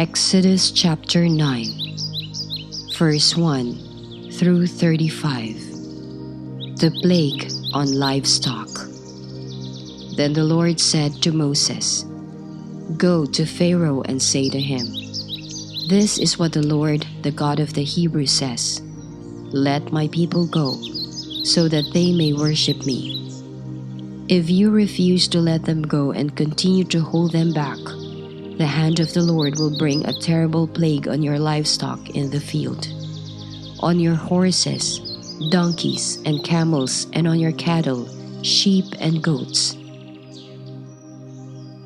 Exodus chapter 9, verse 1 through 35. The plague on livestock. Then the Lord said to Moses, "Go to Pharaoh and say to him, 'This is what the Lord, the God of the Hebrews says, Let my people go, so that they may worship me. If you refuse to let them go and continue to hold them back, the hand of the Lord will bring a terrible plague on your livestock in the field, on your horses, donkeys, and camels, and on your cattle, sheep, and goats.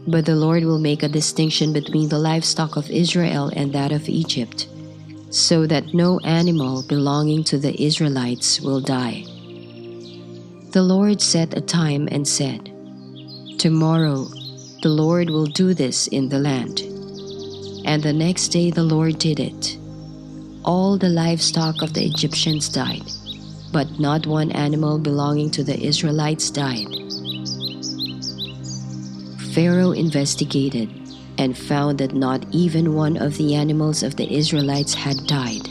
But the Lord will make a distinction between the livestock of Israel and that of Egypt, so that no animal belonging to the Israelites will die.' The Lord set a time and said, 'Tomorrow the Lord will do this in the land.' And the next day the Lord did it. All the livestock of the Egyptians died, but not one animal belonging to the Israelites died. Pharaoh investigated and found that not even one of the animals of the Israelites had died.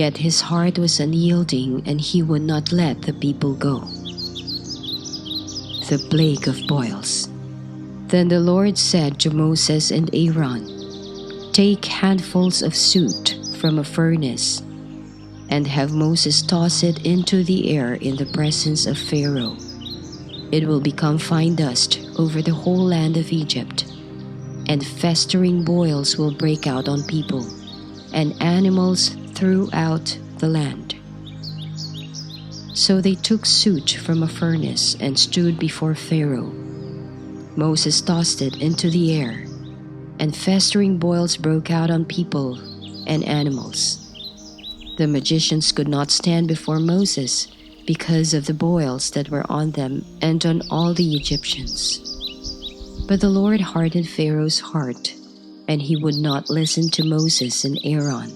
Yet his heart was unyielding, and he would not let the people go. The plague of boils. Then the Lord said to Moses and Aaron, "Take handfuls of soot from a furnace, and have Moses toss it into the air in the presence of Pharaoh. It will become fine dust over the whole land of Egypt, and festering boils will break out on people and animals throughout the land." So they took soot from a furnace and stood before Pharaoh. Moses tossed it into the air, and festering boils broke out on people and animals. The magicians could not stand before Moses because of the boils that were on them and on all the Egyptians. But the Lord hardened Pharaoh's heart, and he would not listen to Moses and Aaron,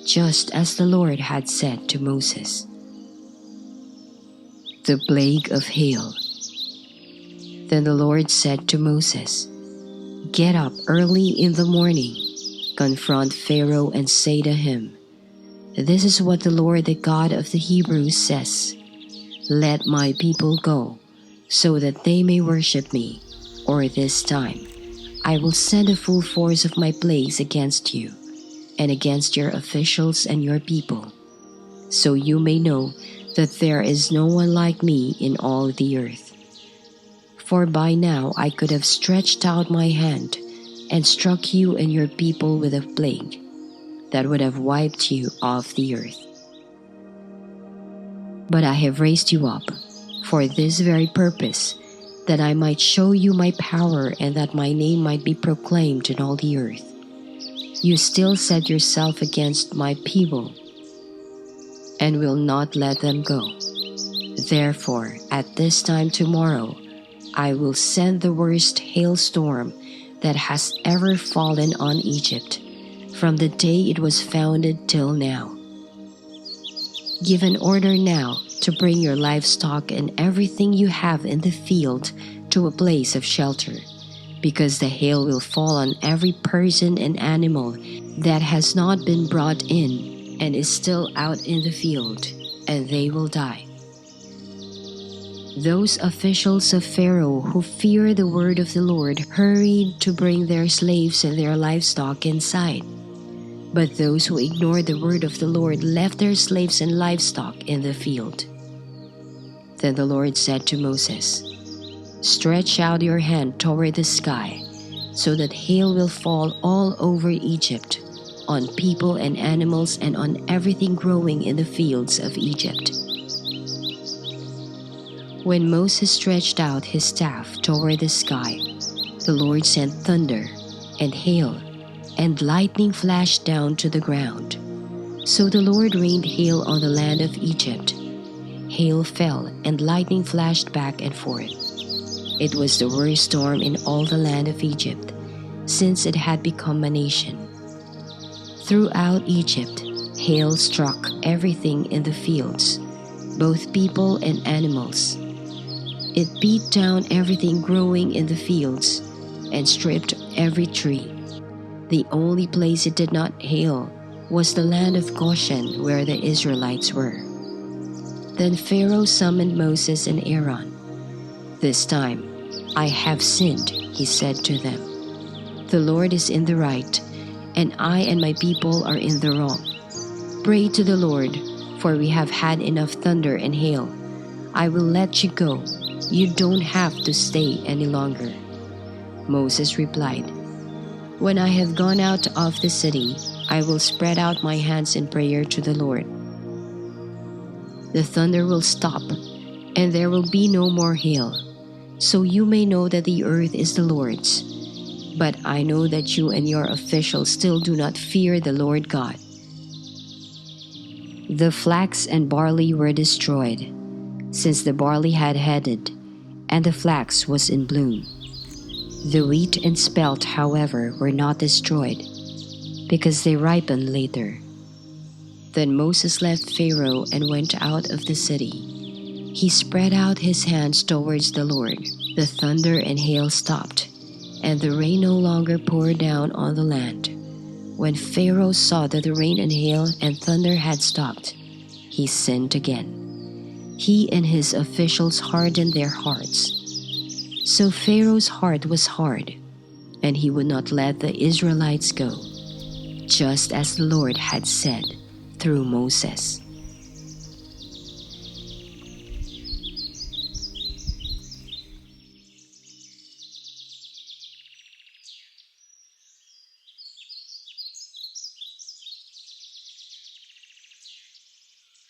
just as the Lord had said to Moses. The plague of hail. Then the Lord said to Moses, "Get up early in the morning, confront Pharaoh and say to him, 'This is what the Lord, the God of the Hebrews says, Let my people go, so that they may worship me, or this time I will send a full force of my plagues against you, and against your officials and your people, so you may know that there is no one like me in all the earth. For by now I could have stretched out my hand and struck you and your people with a plague that would have wiped you off the earth. But I have raised you up for this very purpose, that I might show you my power and that my name might be proclaimed in all the earth. You still set yourself against my people and will not let them go. Therefore, at this time tomorrow, I will send the worst hailstorm that has ever fallen on Egypt, from the day it was founded till now. Give an order now to bring your livestock and everything you have in the field to a place of shelter, because the hail will fall on every person and animal that has not been brought in and is still out in the field, and they will die." Those officials of Pharaoh who fear the word of the Lord hurried to bring their slaves and their livestock inside. But those who ignored the word of the Lord left their slaves and livestock in the field. Then the Lord said to Moses, "Stretch out your hand toward the sky, so that hail will fall all over Egypt, on people and animals and on everything growing in the fields of Egypt." When Moses stretched out his staff toward the sky, the Lord sent thunder and hail, and lightning flashed down to the ground. So the Lord rained hail on the land of Egypt. Hail fell, and lightning flashed back and forth. It was the worst storm in all the land of Egypt, since it had become a nation. Throughout Egypt, hail struck everything in the fields, both people and animals. It beat down everything growing in the fields and stripped every tree. The only place it did not hail was the land of Goshen, where the Israelites were. Then Pharaoh summoned Moses and Aaron. "This time I have sinned," he said to them. "The Lord is in the right, and I and my people are in the wrong. Pray to the Lord, for we have had enough thunder and hail. I will let you go. You don't have to stay any longer." Moses replied, "When I have gone out of the city, I will spread out my hands in prayer to the Lord. The thunder will stop, and there will be no more hail, so you may know that the earth is the Lord's. But I know that you and your officials still do not fear the Lord God." The flax and barley were destroyed, since the barley had headed, and the flax was in bloom. The wheat and spelt, however, were not destroyed, because they ripened later. Then Moses left Pharaoh and went out of the city. He spread out his hands towards the Lord. The thunder and hail stopped, and the rain no longer poured down on the land. When Pharaoh saw that the rain and hail and thunder had stopped, he sinned again. He and his officials hardened their hearts. So Pharaoh's heart was hard, and he would not let the Israelites go, just as the Lord had said through Moses.